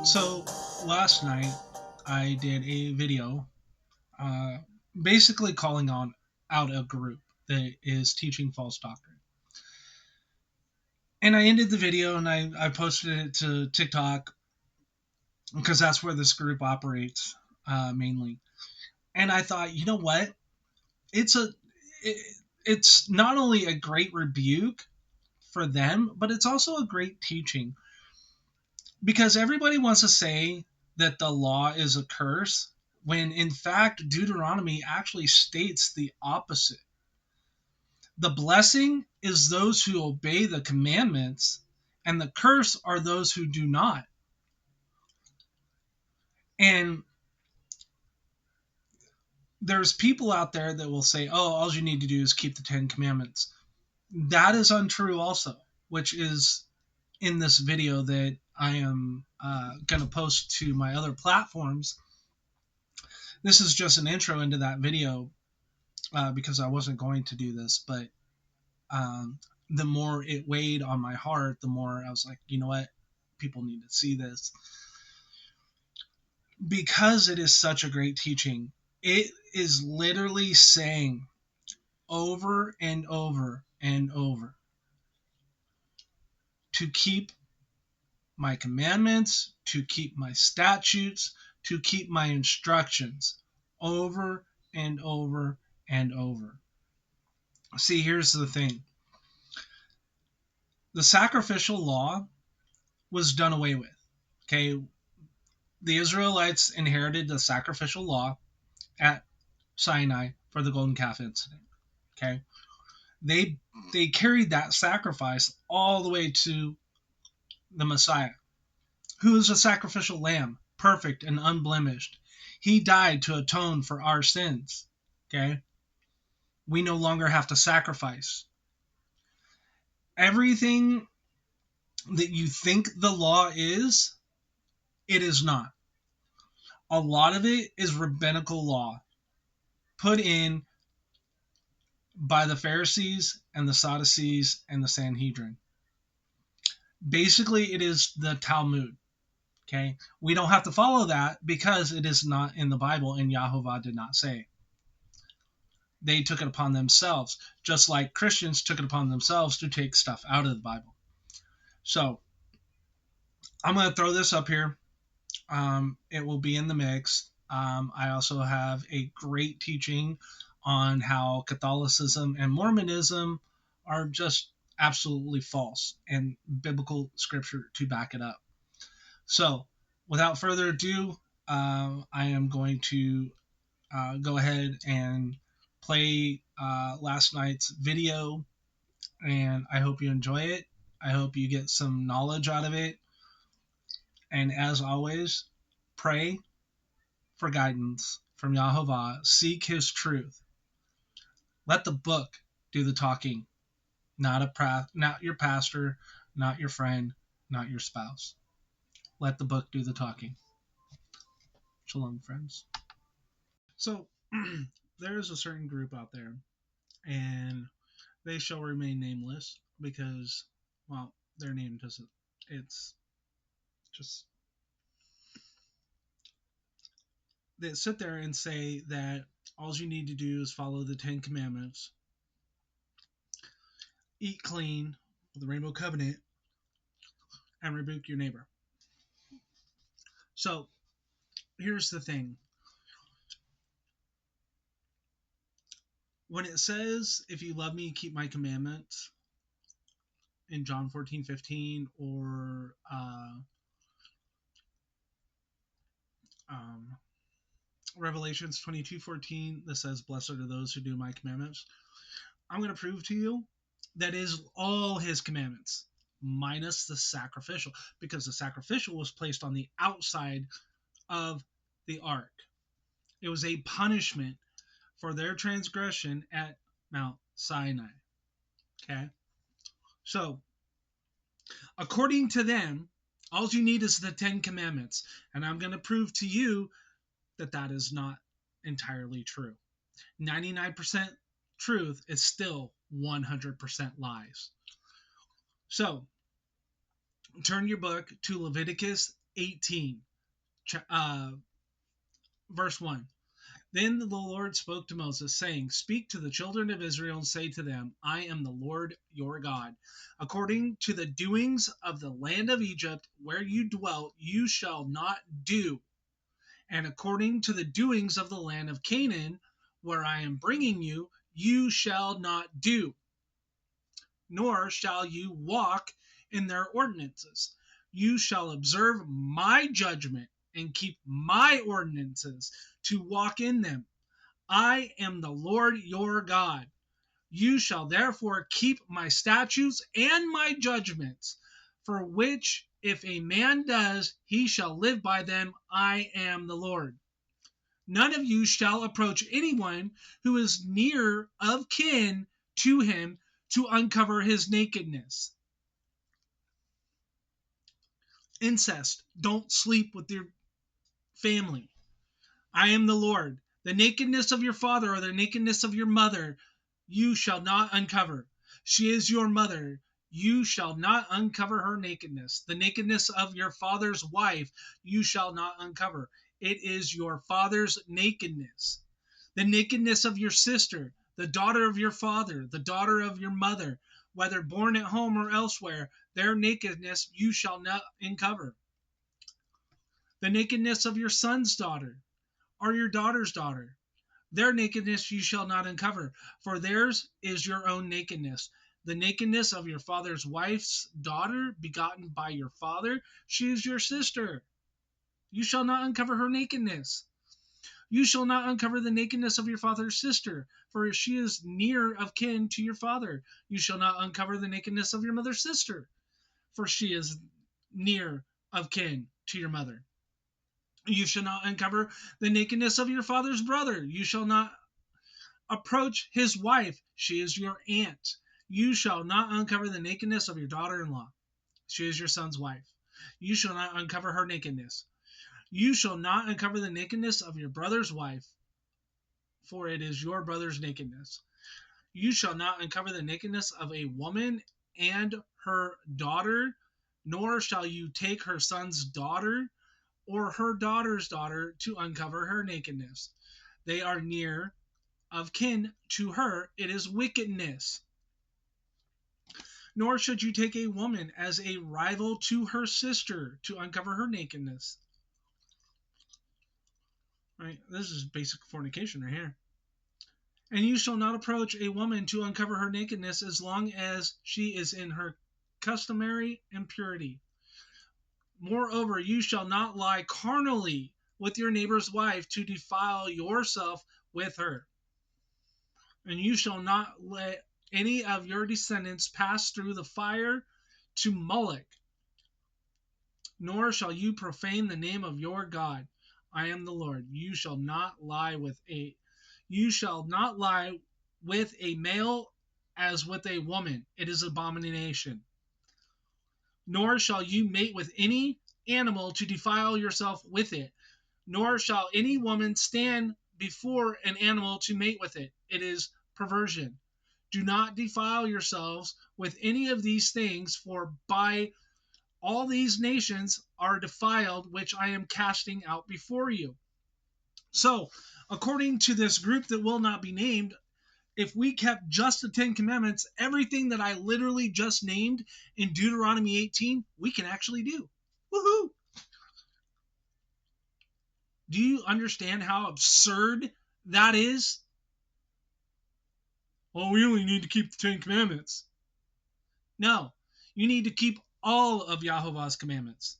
So last night I did a video, uh, basically calling on out a group that is teaching false doctrine. And I ended the video and I posted it to TikTok because that's where this group operates mainly. And I thought, you know what? It's a it, it's not only a great rebuke for them, but it's also a great teaching because everybody wants to say that the law is a curse when in fact Deuteronomy actually states the opposite. The blessing is those who obey the commandments, and the curse are those who do not. And there's people out there that will say, oh, all you need to do is keep the 10 commandments. That is untrue also, which is in this video that I am going to post to my other platforms. This is just an intro into that video because I wasn't going to do this, but the more it weighed on my heart, the more I was like, you know what? People need to see this. Because it is such a great teaching, it is literally saying over and over and over to keep my commandments, to keep my statutes, to keep my instructions over and over and over. See, here's the thing. The sacrificial law was done away with. Okay, the Israelites inherited the sacrificial law at Sinai for the golden calf incident. Okay, they carried that sacrifice all the way to the Messiah, who is a sacrificial lamb, perfect and unblemished. He died to atone for our sins. Okay, we no longer have to sacrifice. Everything that you think the law is, it is not. A lot of it is rabbinical law put in by the Pharisees and the Sadducees and the Sanhedrin. Basically, it is the Talmud. Okay, we don't have to follow that because it is not in the Bible, and Yahovah did not say. They took it upon themselves, just like Christians took it upon themselves to take stuff out of the Bible. So I'm going to throw this up here. It will be in the mix. I also have a great teaching on how Catholicism and Mormonism are just absolutely false and biblical scripture to back it up. So, without further ado, I am going to go ahead and play last night's video, and I hope you enjoy it. I hope you get some knowledge out of it. And as always, pray for guidance from Yahovah. Seek His truth. Let the book do the talking, not your pastor, not your friend, not your spouse. Let the book do the talking. Shalom, friends. So, there's a certain group out there, and they shall remain nameless because, well, their name doesn't. It's just. They sit there and say that all you need to do is follow the 10 Commandments, eat clean with the Rainbow Covenant, and rebuke your neighbor. So, here's the thing. When it says, if you love me, keep my commandments, in John 14:15, or Revelations 22:14, that says, blessed are those who do my commandments, I'm going to prove to you that is all his commandments, minus the sacrificial, because the sacrificial was placed on the outside of the ark. It was a punishment for their transgression at Mount Sinai. Okay? So, according to them, all you need is the 10 Commandments. And I'm going to prove to you that that is not entirely true. 99% truth is still 100% lies. So, turn your book to Leviticus 18, verse 1. Then the Lord spoke to Moses, saying, Speak to the children of Israel and say to them, I am the Lord your God. According to the doings of the land of Egypt, where you dwelt, you shall not do. And according to the doings of the land of Canaan, where I am bringing you, you shall not do. Nor shall you walk in their ordinances. You shall observe my judgment and keep my ordinances to walk in them. I am the Lord your God. You shall therefore keep my statutes and my judgments, for which if a man does, he shall live by them. I am the Lord. None of you shall approach anyone who is near of kin to him to uncover his nakedness. Incest. Don't sleep with your family. I am the Lord. The nakedness of your father or the nakedness of your mother, you shall not uncover. She is your mother. You shall not uncover her nakedness. The nakedness of your father's wife, you shall not uncover. It is your father's nakedness. The nakedness of your sister, the daughter of your father, the daughter of your mother, whether born at home or elsewhere, their nakedness you shall not uncover. The nakedness of your son's daughter, or your daughter's daughter. Their nakedness you shall not uncover, for theirs is your own nakedness. The nakedness of your father's wife's daughter, begotten by your father, she is your sister. You shall not uncover her nakedness. You shall not uncover the nakedness of your father's sister, for she is near of kin to your father. You shall not uncover the nakedness of your mother's sister, for she is near of kin to your mother. You shall not uncover the nakedness of your father's brother. You shall not approach his wife. She is your aunt. You shall not uncover the nakedness of your daughter-in-law. She is your son's wife. You shall not uncover her nakedness. You shall not uncover the nakedness of your brother's wife, for it is your brother's nakedness. You shall not uncover the nakedness of a woman and her daughter, nor shall you take her son's daughter or her daughter's daughter to uncover her nakedness. They are near of kin to her. It is wickedness. Nor should you take a woman as a rival to her sister to uncover her nakedness. Right? This is basic fornication right here. And you shall not approach a woman to uncover her nakedness as long as she is in her customary impurity. Moreover, you shall not lie carnally with your neighbor's wife to defile yourself with her. And you shall not let any of your descendants pass through the fire to Moloch, nor shall you profane the name of your God. I am the Lord. You shall not lie with a male as with a woman. It is abomination. Nor shall you mate with any animal to defile yourself with it. Nor shall any woman stand before an animal to mate with it. It is perversion. Do not defile yourselves with any of these things, for by all these nations are defiled, which I am casting out before you. So, according to this group that will not be named, if we kept just the 10 Commandments, everything that I literally just named in Deuteronomy 18, we can actually do. Woohoo! Do you understand how absurd that is? Well, we only need to keep the 10 Commandments. No, you need to keep all of Yahovah's commandments.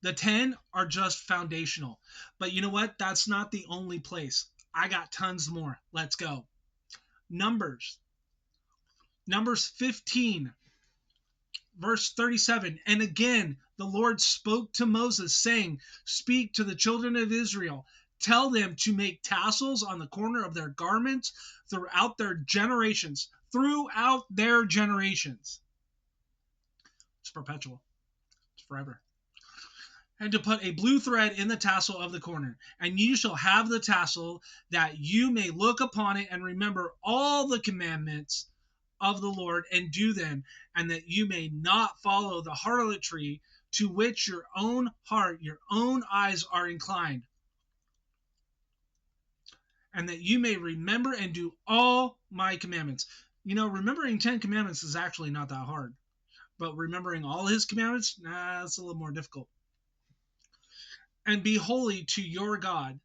The 10 are just foundational. But you know what? That's not the only place. I got tons more. Let's go. Numbers 15, verse 37. And again, the Lord spoke to Moses, saying, Speak to the children of Israel. Tell them to make tassels on the corner of their garments throughout their generations. Throughout their generations. It's perpetual. It's forever. And to put a blue thread in the tassel of the corner. And you shall have the tassel, that you may look upon it and remember all the commandments of the Lord and do them, and that you may not follow the harlotry to which your own heart, your own eyes are inclined, and that you may remember and do all my commandments. Remembering 10 commandments is actually not that hard, but remembering all his commandments, that's a little more difficult. And be holy to your God.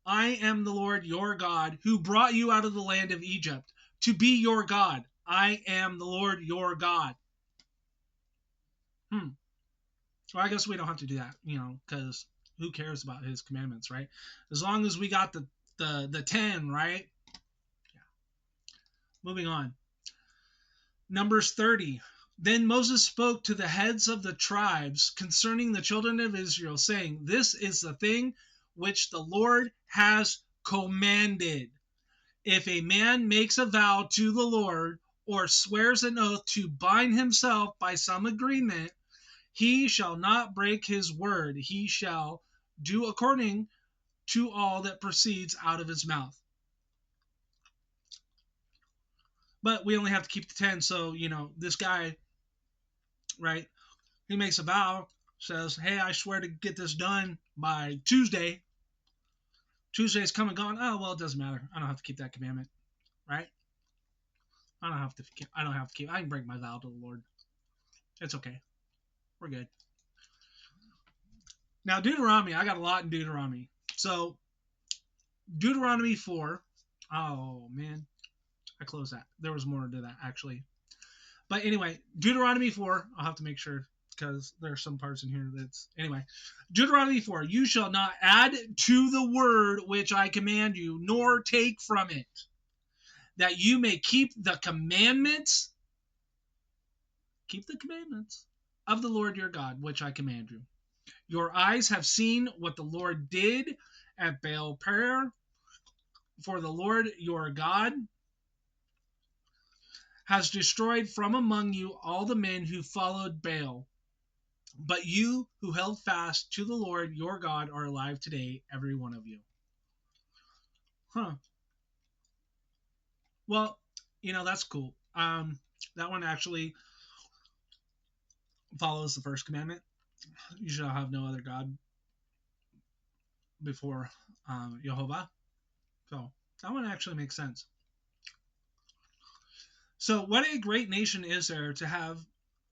I am the Lord your God who brought you out of the land of Egypt to be your God. I am the Lord your God. Well, I guess we don't have to do that, because who cares about his commandments, right? As long as we got the 10, right? Yeah. Moving on. Numbers 30. Then Moses spoke to the heads of the tribes concerning the children of Israel, saying, This is the thing which the Lord has commanded. If a man makes a vow to the Lord or swears an oath to bind himself by some agreement, he shall not break his word. He shall do according to all that proceeds out of his mouth. But we only have to keep the 10. So, this guy, right, he makes a vow, says, hey, I swear to get this done by Tuesday. Tuesday's come and gone. Oh, well, it doesn't matter. I don't have to keep that commandment, right? I don't have to keep. I can break my vow to the Lord. It's okay. We're good. Now, Deuteronomy, I got a lot in Deuteronomy. So, Deuteronomy 4. Oh, man. I closed that. There was more to that, actually. But anyway, Deuteronomy 4. I'll have to make sure, because there are some parts in here that's... Anyway, Deuteronomy 4. You shall not add to the word which I command you, nor take from it, that you may keep the commandments of the Lord your God, which I command you. Your eyes have seen what the Lord did at Baal Peor, for the Lord your God has destroyed from among you all the men who followed Baal. But you who held fast to the Lord your God are alive today, every one of you. Well, that's cool. That one actually follows the first commandment. You shall have no other God before Jehovah. So that one actually makes sense. So what a great nation is there to have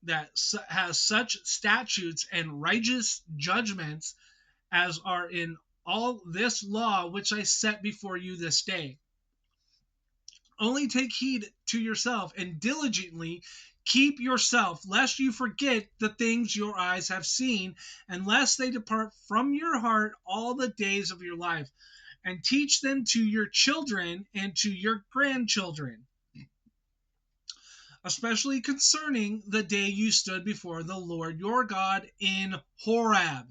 that has such statutes and righteous judgments as are in all this law which I set before you this day. Only take heed to yourself and diligently keep yourself, lest you forget the things your eyes have seen, and lest they depart from your heart all the days of your life, and teach them to your children and to your grandchildren, especially concerning the day you stood before the Lord your God in Horeb.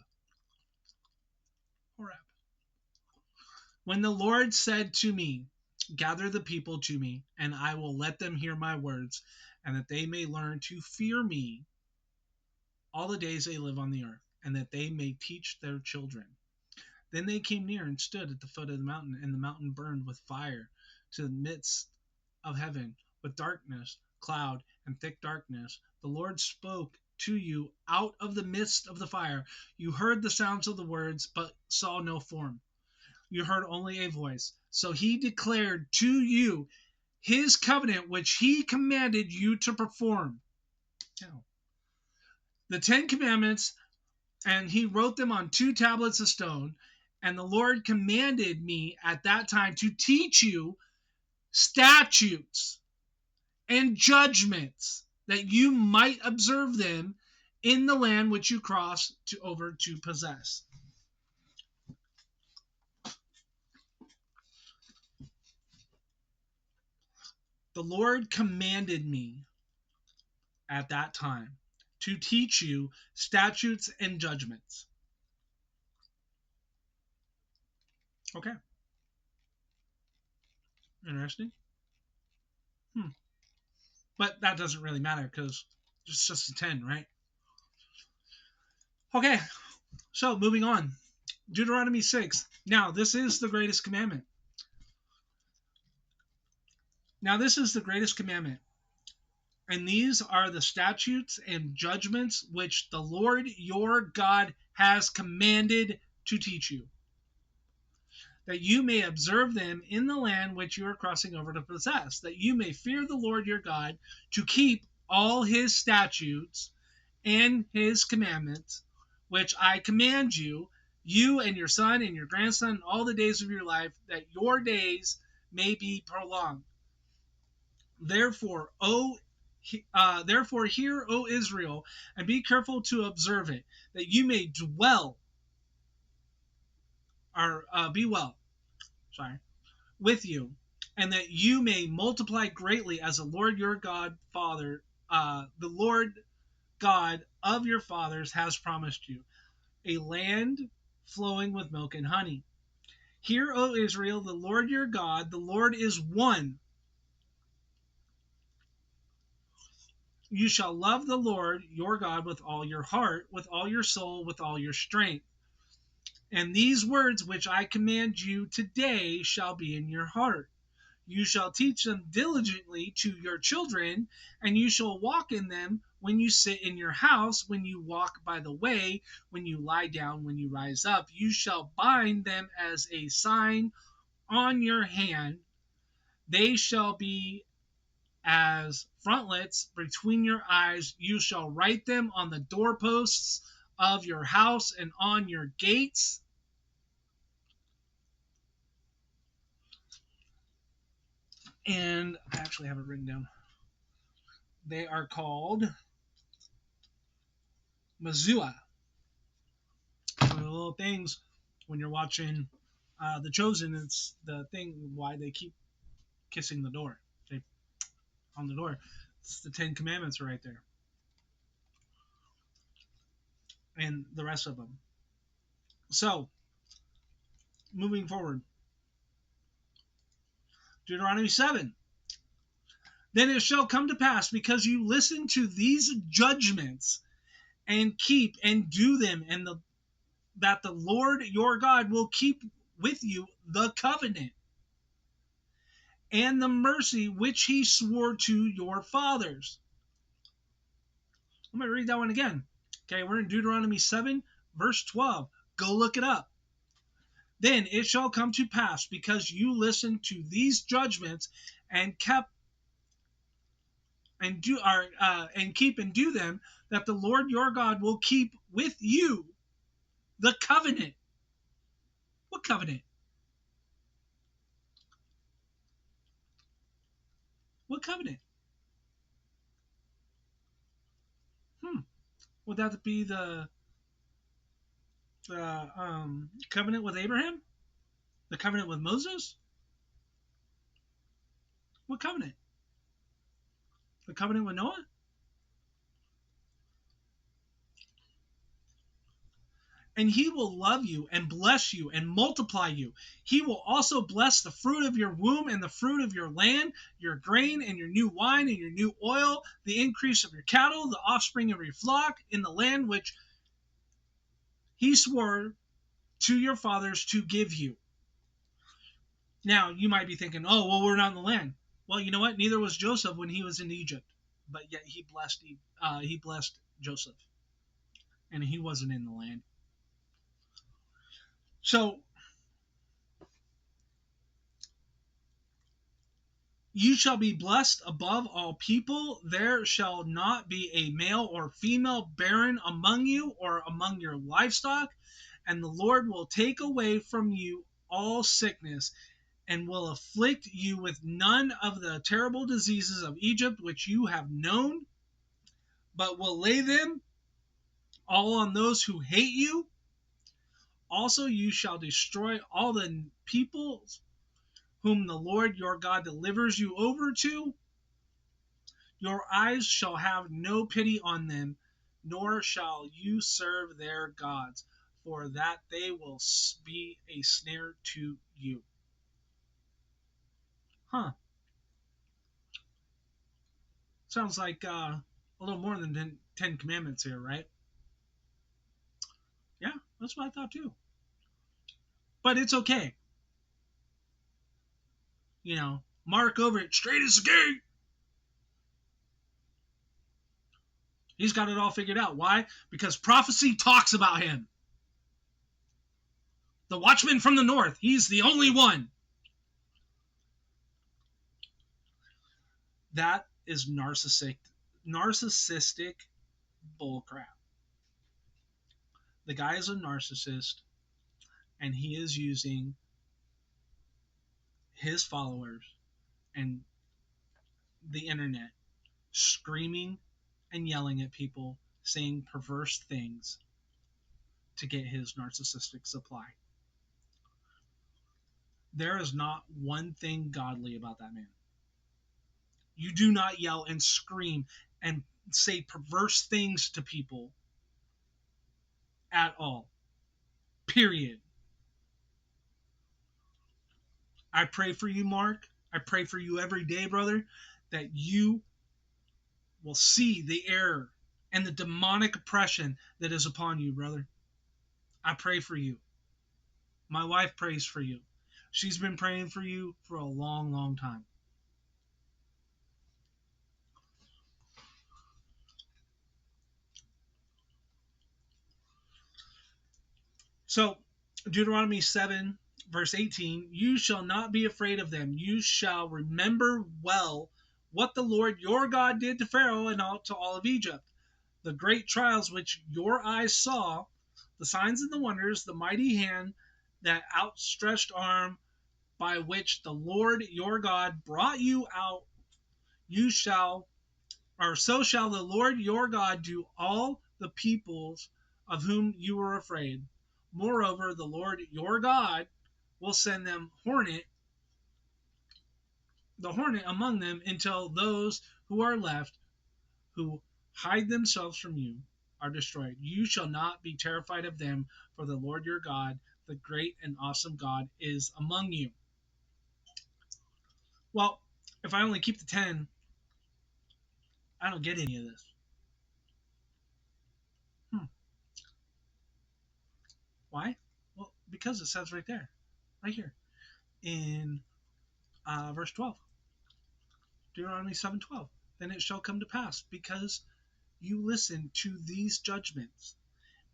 When the Lord said to me, gather the people to me, and I will let them hear my words, and that they may learn to fear me all the days they live on the earth, and that they may teach their children. Then they came near and stood at the foot of the mountain, and the mountain burned with fire to the midst of heaven, with darkness, cloud, and thick darkness. The Lord spoke to you out of the midst of the fire. You heard the sounds of the words, but saw no form. You heard only a voice. So he declared to you his covenant, which he commanded you to perform. The 10 Commandments, and he wrote them on 2 tablets of stone. And the Lord commanded me at that time to teach you statutes and judgments, that you might observe them in the land which you cross over to possess. The Lord commanded me at that time to teach you statutes and judgments. Okay. Interesting. But that doesn't really matter because it's just a 10, right? Okay. So moving on. Deuteronomy 6. Now, this is the greatest commandment. And these are the statutes and judgments which the Lord your God has commanded to teach you, that you may observe them in the land which you are crossing over to possess, that you may fear the Lord your God, to keep all his statutes and his commandments, which I command you, you and your son and your grandson, all the days of your life, that your days may be prolonged. Therefore, therefore, hear, O Israel, and be careful to observe it, that you may dwell or be well. Sorry, with you, and that you may multiply greatly, as the Lord your God, the Lord God of your fathers has promised you, a land flowing with milk and honey. Hear, O Israel, the Lord your God, the Lord is one. You shall love the Lord your God with all your heart, with all your soul, with all your strength. And these words which I command you today shall be in your heart. You shall teach them diligently to your children, and you shall walk in them when you sit in your house, when you walk by the way, when you lie down, when you rise up. You shall bind them as a sign on your hand. They shall be as frontlets between your eyes. You shall write them on the doorposts of your house and on your gates. And I actually have it written down. They are called Mezua. So the little things when you're watching The Chosen, it's the thing why they keep kissing the door. They on the door. It's the Ten Commandments are right there, and the rest of them. So moving forward, Deuteronomy 7. Then it shall come to pass, because you listen to these judgments and keep and do them, and that the Lord your God will keep with you the covenant and the mercy which he swore to your fathers. I'm going to read that one again. Okay, we're in Deuteronomy 7, verse 12. Go look it up. Then it shall come to pass, because you listened to these judgments and kept and keep and do them, that the Lord your God will keep with you the covenant. What covenant? What covenant? Would that be the covenant with Abraham? The covenant with Moses? What covenant? The covenant with Noah? And he will love you and bless you and multiply you. He will also bless the fruit of your womb and the fruit of your land, your grain and your new wine and your new oil, the increase of your cattle, the offspring of your flock, in the land which he swore to your fathers to give you. Now, you might be thinking, oh, well, we're not in the land. Well, you know what? Neither was Joseph when he was in Egypt, but yet he blessed Joseph, and he wasn't in the land. So you shall be blessed above all people. There shall not be a male or female barren among you or among your livestock. And the Lord will take away from you all sickness, and will afflict you with none of the terrible diseases of Egypt which you have known, but will lay them all on those who hate you. Also, you shall destroy all the peoples whom the Lord your God delivers you over to. Your eyes shall have no pity on them, nor shall you serve their gods, for that they will be a snare to you. Huh. Sounds like a little more than 10 commandments here, right? Yeah, that's what I thought too. But it's okay. Mark over it straight as a gate. He's got it all figured out. Why? Because prophecy talks about him. The watchman from the north, he's the only one. That is narcissistic bullcrap. The guy is a narcissist, and he is using his followers and the internet, screaming and yelling at people, saying perverse things to get his narcissistic supply. There is not one thing godly about that man. You do not yell and scream and say perverse things to people at all. Period. I pray for you, Mark. I pray for you every day, brother, that you will see the error and the demonic oppression that is upon you, brother. I pray for you. My wife prays for you. She's been praying for you for a long, long time. So, Deuteronomy 7, verse 18, you shall not be afraid of them. You shall remember well what the Lord your God did to Pharaoh and to all of Egypt, the great trials which your eyes saw, the signs and the wonders, the mighty hand, that outstretched arm by which the Lord your God brought you out. You shall, or so shall the Lord your God do all the peoples of whom you were afraid. Moreover, the Lord your God will send the hornet among them until those who are left, who hide themselves from you, are destroyed. You shall not be terrified of them, for the Lord your God, the great and awesome God, is among you. Well, if I only keep the 10, I don't get any of this. Why? Well, because it says right there, right here, in verse 12, Deuteronomy 7:12. Then it shall come to pass, because you listen to these judgments,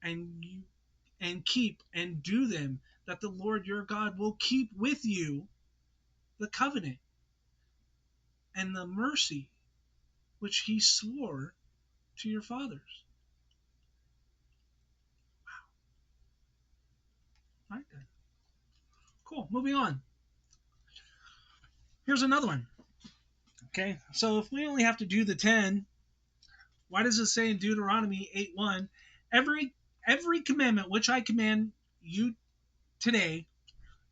and keep and do them, that the Lord your God will keep with you the covenant and the mercy which he swore to your fathers. All right then. Cool. Moving on. Here's another one. Okay. So if we only have to do the 10, why does it say in Deuteronomy 8:1, every commandment which I command you today,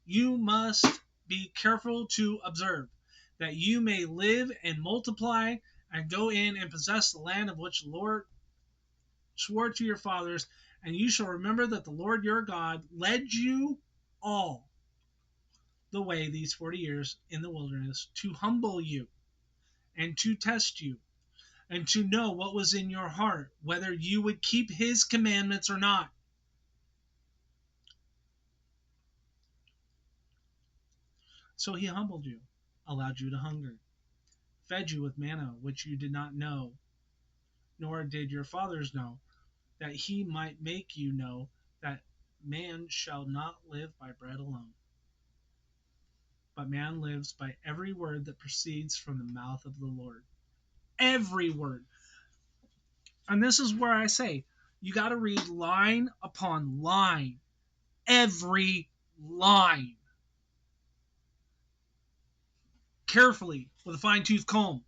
you must be careful to observe, that you may live and multiply and go in and possess the land of which the Lord swore to your fathers, and you shall remember that the Lord your God led you all the way these 40 years in the wilderness to humble you and to test you and to know what was in your heart, whether you would keep his commandments or not. So he humbled you, allowed you to hunger, fed you with manna which you did not know, nor did your fathers know, that he might make you know that man shall not live by bread alone, but man lives by every word that proceeds from the mouth of the Lord. Every word. And this is where I say, you got to read line upon line, every line, carefully with a fine tooth comb.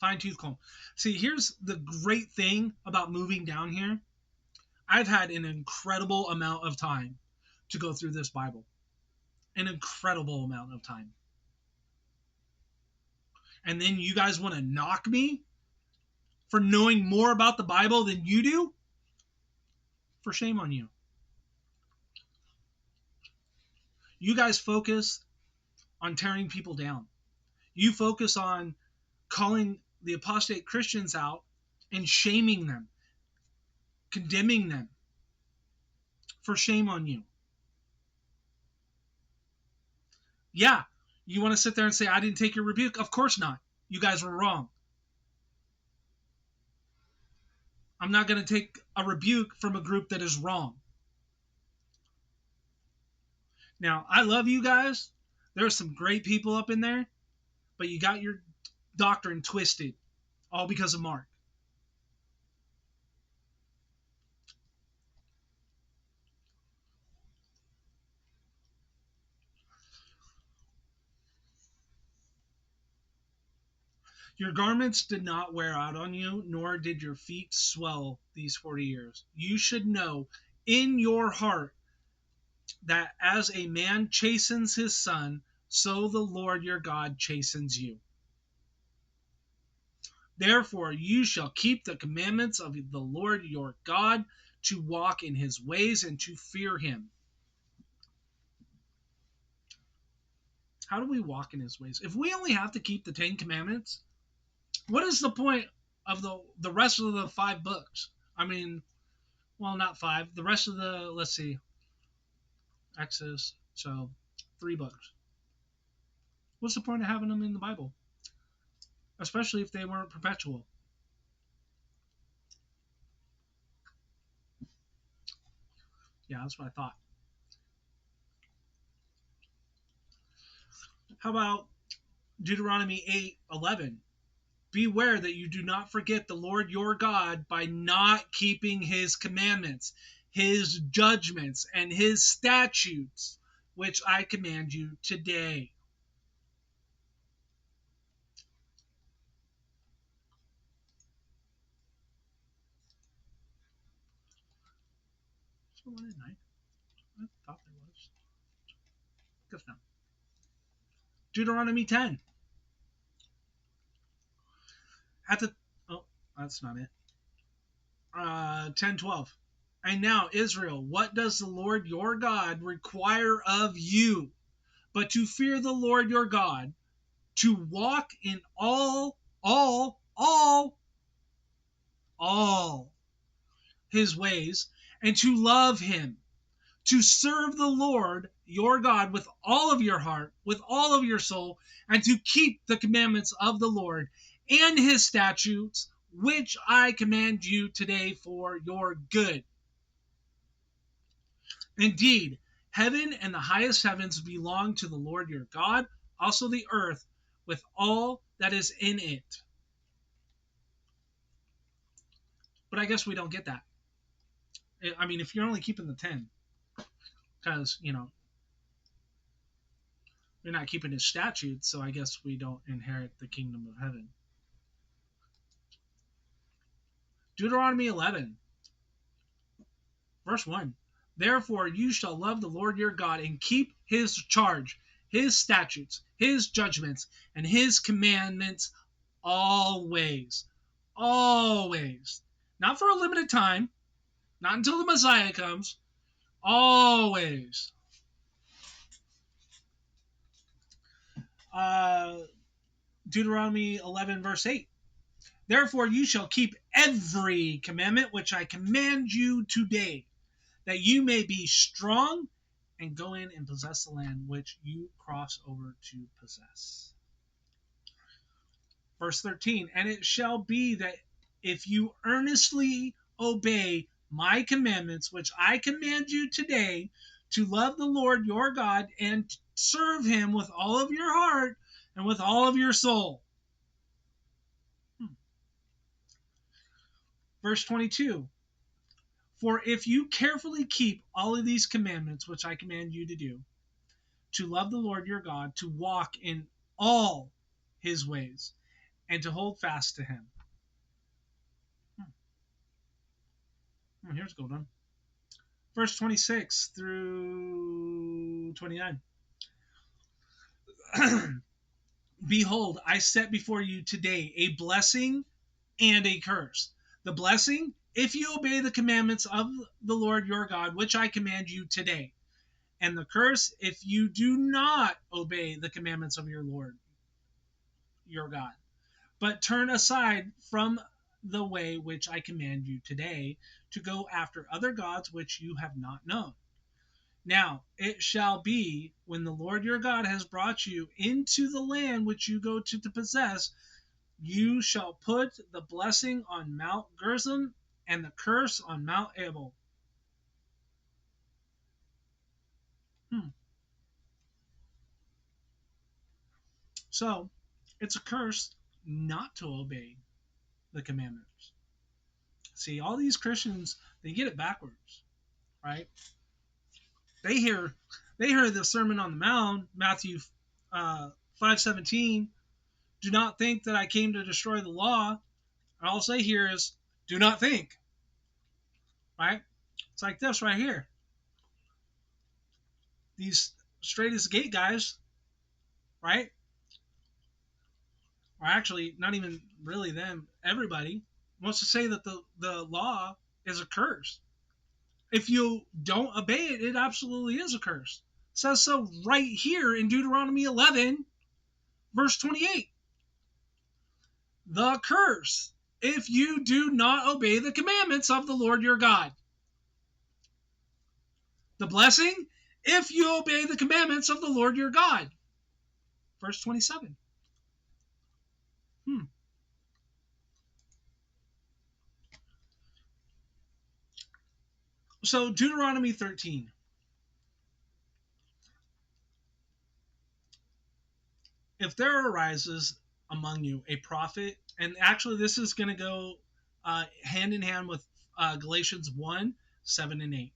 Fine tooth comb. See, here's the great thing about moving down here. I've had an incredible amount of time to go through this Bible. An incredible amount of time. And then you guys want to knock me for knowing more about the Bible than you do? For shame on you. You guys focus on tearing people down. You focus on calling the apostate Christians out and shaming them, condemning them. For shame on you. Yeah, you want to sit there and say, I didn't take your rebuke? Of course not. You guys were wrong. I'm not going to take a rebuke from a group that is wrong. Now, I love you guys. There are some great people up in there, but you got your doctrine twisted, all because of Mark. Your garments did not wear out on you, nor did your feet swell these 40 years. You should know in your heart that as a man chastens his son, so the Lord your God chastens you. Therefore, you shall keep the commandments of the Lord your God, to walk in his ways and to fear him. How do we walk in his ways? If we only have to keep the 10 commandments, what is the point of the rest of the 5 books? I mean, well, not 5. The rest of the, let's see, Exodus, so 3 books. What's the point of having them in the Bible? Especially if they weren't perpetual. Yeah, that's what I thought. How about Deuteronomy 8:11? Beware that you do not forget the Lord your God by not keeping his commandments, his judgments, and his statutes, which I command you today. Is there one at night? I thought there was. Guess not. Deuteronomy 10. At the oh, that's not it. 10:12. And now, Israel, what does the Lord your God require of you, but to fear the Lord your God, to walk in all his ways, and to love him, to serve the Lord your God with all of your heart, with all of your soul, and to keep the commandments of the Lord and his statutes, which I command you today for your good. Indeed, heaven and the highest heavens belong to the Lord your God, also the earth with all that is in it. But I guess we don't get that. I mean, if you're only keeping the 10, because, you're not keeping his statutes, so I guess we don't inherit the kingdom of heaven. Deuteronomy 11, verse 1. Therefore you shall love the Lord your God and keep his charge, his statutes, his judgments, and his commandments always. Always. Not for a limited time, not until the Messiah comes. Always. Deuteronomy 11, verse 8. Therefore you shall keep every commandment which I command you today, that you may be strong and go in and possess the land which you cross over to possess. Verse 13, and it shall be that if you earnestly obey my commandments, which I command you today, to love the Lord your God and serve him with all of your heart and with all of your soul. Verse 22, for if you carefully keep all of these commandments, which I command you to do, to love the Lord your God, to walk in all his ways, and to hold fast to him. Here's a good one. Verse 26 through 29. Behold, I set before you today a blessing and a curse. The blessing, if you obey the commandments of the Lord your God, which I command you today. And the curse, if you do not obey the commandments of your Lord your God, but turn aside from the way which I command you today, to go after other gods which you have not known. Now it shall be, when the Lord your God has brought you into the land which you go to possess, you shall put the blessing on Mount Gerizim and the curse on Mount Ebal. Hmm. So it's a curse not to obey the commandments. See, all these Christians, they get it backwards, right? They hear the Sermon on the Mount, Matthew 5:17. Do not think that I came to destroy the law. And all they hear is, do not think, right? It's like this right here. These straight as gate guys, right? Or actually, not even really them, everybody wants to say that the law is a curse. If you don't obey it, it absolutely is a curse. It says so right here in Deuteronomy 11, verse 28. The curse, if you do not obey the commandments of the Lord your God. The blessing, if you obey the commandments of the Lord your God. Verse 27. Hmm. So Deuteronomy 13. If there arises among you a prophet, and actually this is going to go hand in hand with Galatians 1, 7 and 8.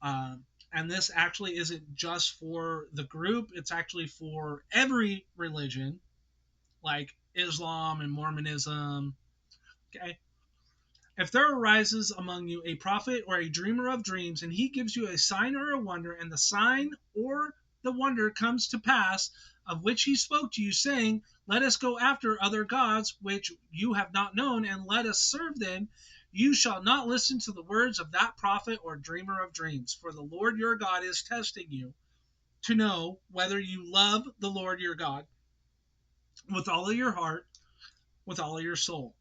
Uh, and this actually isn't just for the group, it's actually for every religion, like Islam and Mormonism. Okay. If there arises among you a prophet or a dreamer of dreams, and he gives you a sign or a wonder, and the sign or the wonder comes to pass, of which he spoke to you, saying, let us go after other gods which you have not known, and let us serve them, you shall not listen to the words of that prophet or dreamer of dreams. For the Lord your God is testing you to know whether you love the Lord your God with all of your heart, with all of your soul.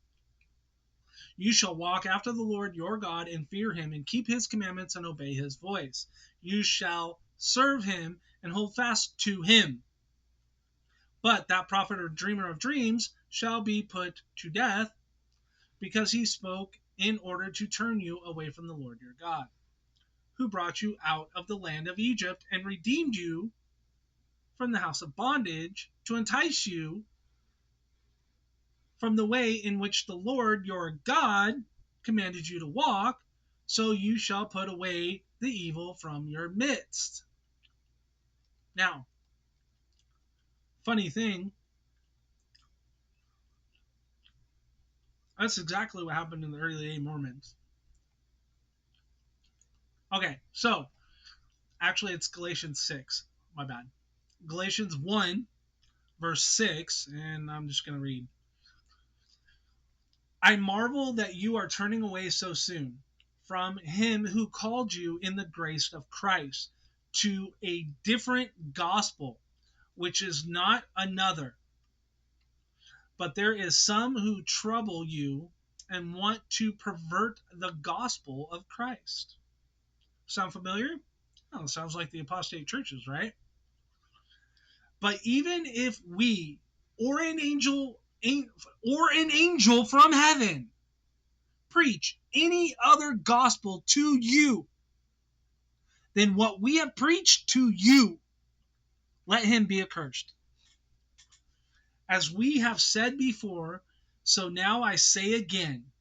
You shall walk after the Lord your God and fear him and keep his commandments and obey his voice. You shall serve him and hold fast to him. But that prophet or dreamer of dreams shall be put to death, because he spoke in order to turn you away from the Lord your God, who brought you out of the land of Egypt and redeemed you from the house of bondage, to entice you from the way in which the Lord your God commanded you to walk, so you shall put away the evil from your midst. Now, funny thing, that's exactly what happened in the early day Mormons. Okay, so actually it's Galatians 6. My bad. Galatians 1, verse 6, and I'm just going to read. I marvel that you are turning away so soon from him who called you in the grace of Christ to a different gospel, which is not another. But there is some who trouble you and want to pervert the gospel of Christ. Sound familiar? Oh, sounds like the apostate churches, right? But even if we or an angel from heaven preach any other gospel to you than what we have preached to you, let him be accursed. As we have said before, so now I say again,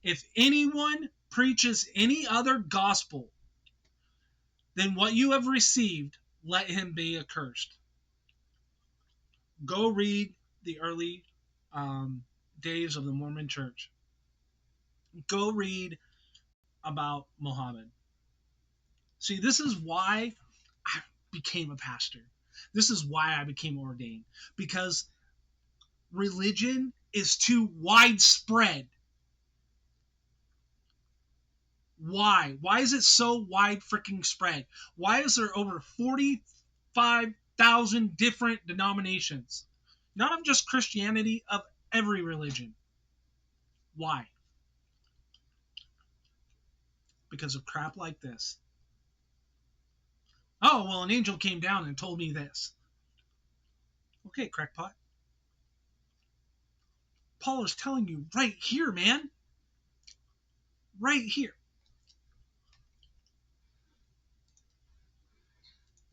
if anyone preaches any other gospel than what you have received, let him be accursed. Go read the early days of the Mormon church. Go read about Muhammad. See, this is why I became a pastor. This is why I became ordained. Because religion is too widespread. Why? Why is it so wide freaking spread? Why is there over 45,000 different denominations? Not of just Christianity, of every religion. Why? Because of crap like this. Oh, well, an angel came down and told me this. Okay, crackpot. Paul is telling you right here, man. right here.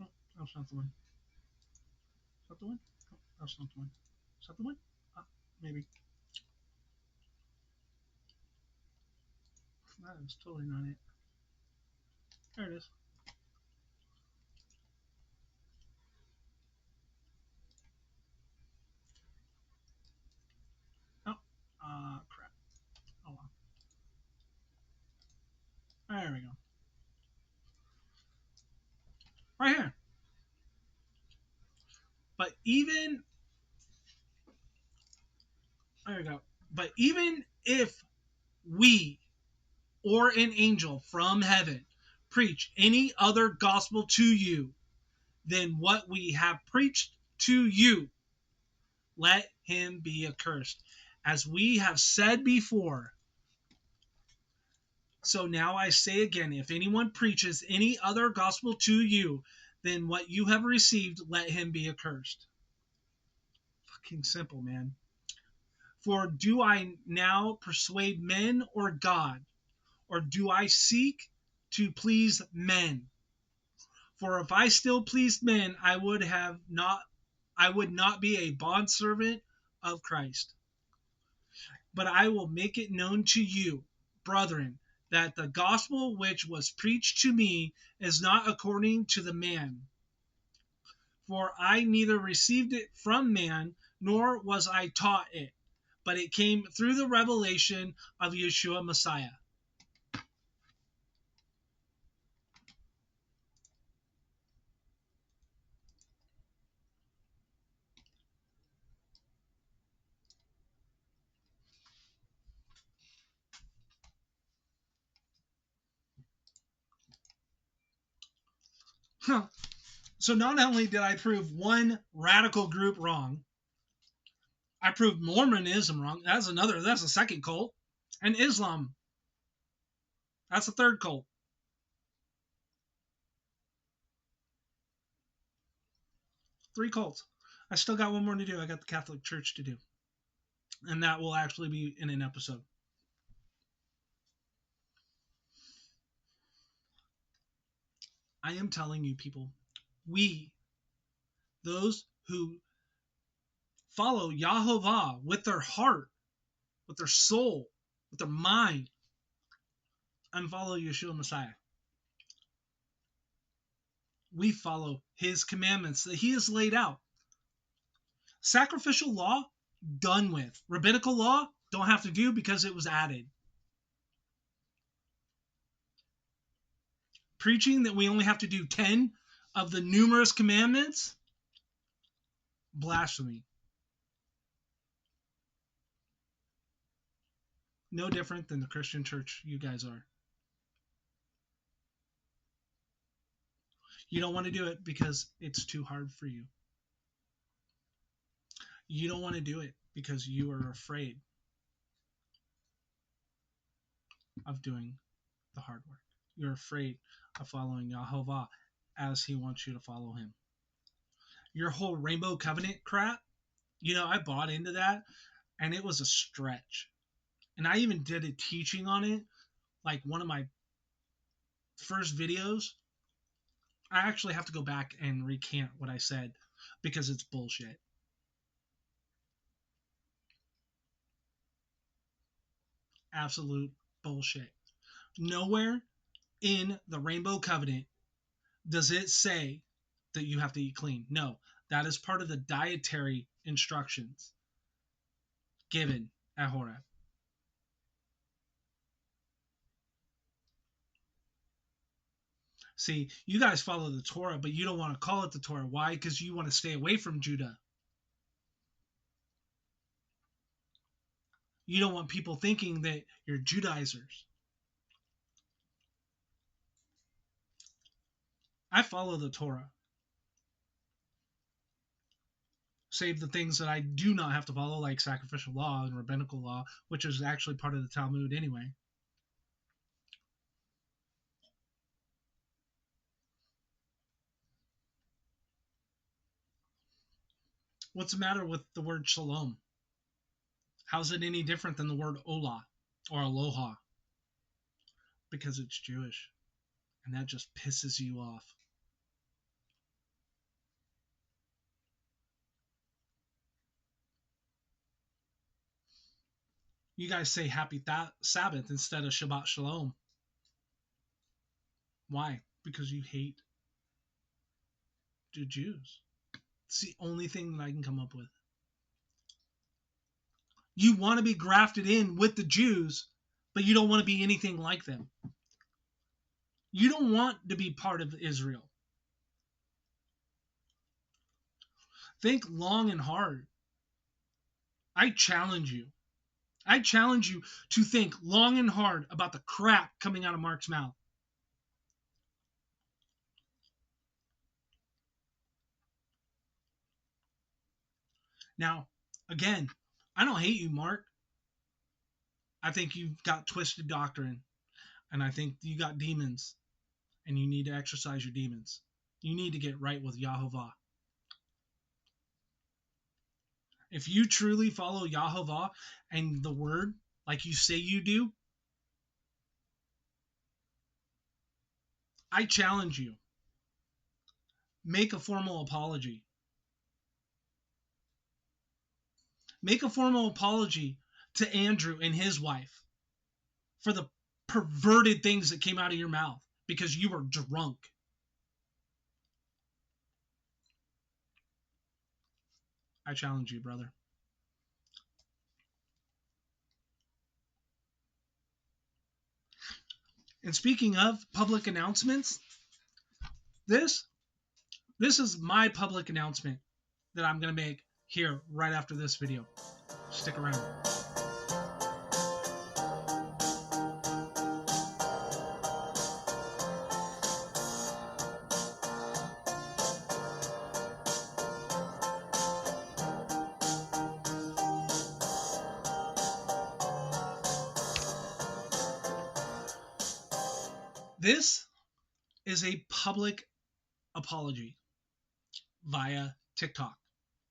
Oh, that's not the one. Is that the one? Oh, that's not the one. Is that the one? Maybe. That is totally not it. There it is. Oh, crap. Oh well. There we go. Right here. But even there we go. But even if we or an angel from heaven preach any other gospel to you than what we have preached to you, let him be accursed. As we have said before, so now I say again, if anyone preaches any other gospel to you than what you have received, let him be accursed. Fucking simple, man. For do I now persuade men or God? Or do I seek to please men? For if I still pleased men, I would not be a bondservant of Christ. But I will make it known to you, brethren, that the gospel which was preached to me is not according to the man. For I neither received it from man, nor was I taught it, but it came through the revelation of Yeshua Messiah. So not only did I prove one radical group wrong, I proved Mormonism wrong. That's a second cult. And Islam, that's a third cult. Three cults. I still got one more to do. I got the Catholic Church to do. And that will actually be in an episode. I am telling you, people, we, those who follow Yahovah with their heart, with their soul, with their mind, and follow Yeshua Messiah. We follow his commandments that he has laid out. Sacrificial law, done with. Rabbinical law, don't have to do because it was added. Preaching that we only have to do 10 of the numerous commandments, blasphemy. No different than the Christian church you guys are. You don't want to do it because it's too hard for you. You don't want to do it because you are afraid of doing the hard work. You're afraid of following Yahovah as he wants you to follow him. Your whole rainbow covenant crap, I bought into that and it was a stretch. And I even did a teaching on it, like one of my first videos. I actually have to go back and recant what I said because it's bullshit. Absolute bullshit. Nowhere in the Rainbow Covenant does it say that you have to eat clean. No, that is part of the dietary instructions given at Horeb. See, you guys follow the Torah, but you don't want to call it the Torah. Why? Because you want to stay away from Judah. You don't want people thinking that you're Judaizers. I follow the Torah. Save the things that I do not have to follow, like sacrificial law and rabbinical law, which is actually part of the Talmud anyway. What's the matter with the word shalom? How's it any different than the word olah or aloha? because it's Jewish. And that just pisses you off. You guys say happy Sabbath instead of Shabbat Shalom. Why? Because you hate the Jews. It's the only thing that I can come up with. You want to be grafted in with the Jews, but you don't want to be anything like them. You don't want to be part of Israel. Think long and hard. I challenge you. I challenge you to think long and hard about the crap coming out of Mark's mouth. Now, again, I don't hate you, Mark. I think you've got twisted doctrine, and I think you got demons, and you need to exercise your demons. You need to get right with Yahovah. If you truly follow Yahovah and the word like you say you do, I challenge you. Make a formal apology. Make a formal apology to Andrew and his wife for the perverted things that came out of your mouth because you were drunk. I challenge you, brother. And speaking of public announcements, this is my public announcement that I'm going to make here right after this video. Stick around. This is a public apology via TikTok.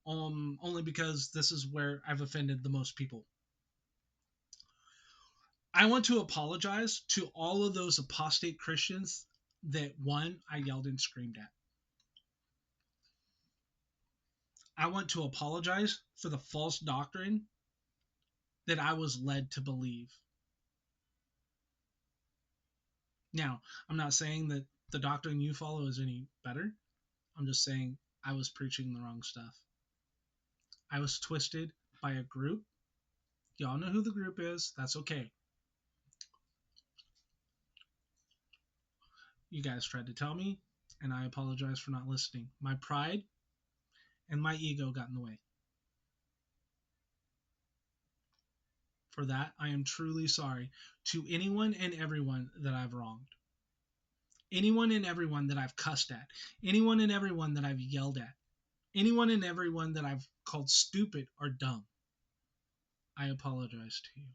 Only because this is where I've offended the most people. I want to apologize to all of those apostate Christians that, one, I yelled and screamed at. I want to apologize for the false doctrine that I was led to believe. Now, I'm not saying that the doctrine you follow is any better. I'm just saying I was preaching the wrong stuff. I was twisted by a group. Y'all know who the group is. That's okay. You guys tried to tell me, and I apologize for not listening. My pride and my ego got in the way. For that, I am truly sorry to anyone and everyone that I've wronged. Anyone and everyone that I've cussed at. Anyone and everyone that I've yelled at. Anyone and everyone that I've called stupid or dumb. I apologize to you.